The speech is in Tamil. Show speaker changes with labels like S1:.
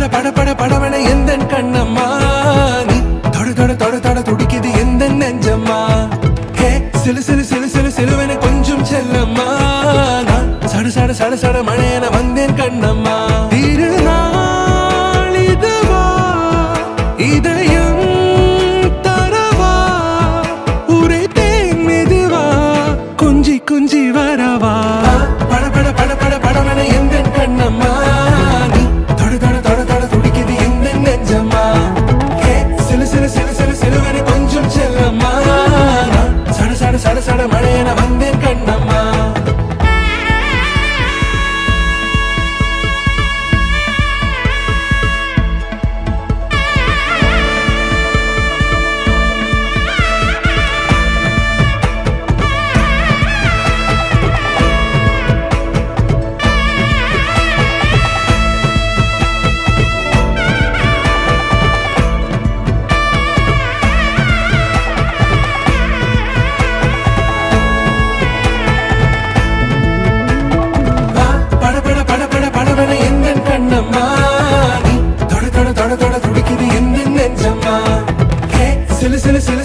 S1: பட பட படவன எந்தன் கண்ணம்மா நீ தொட தொட தொட தொட துடிக்குது எந்த நெஞ்சம்மா ஹே சிலு சிலு சிலு சிலு சிலுவன கொஞ்சம் செல்லம்மா நான் சட சட சட சட மழையன வந்தேன் கண்ணம்மா திருநாள் இதுவா இதயம் தரவா உரைத்தேன் மெதுவா கொஞ்சி கொஞ்சி வரவா பட பட பட பட படவன எந்தன் கண்ணம்மா நீ தொட தொட தொட தொட துடிக்குது எந்த நெஞ்சம்மா ஹே சிலு சிலு சிலு சிலு சிலுவன கொஞ்சம் செல்லம்மா நான் சட சட சட சட மழையன வந்தேன் கண்ணம்மா கண்ணம்மா நீ தொட தொட தொட தொட துடிக்குது எந்த நெஞ்சம்மா ஹே சிலு சிலு சிலு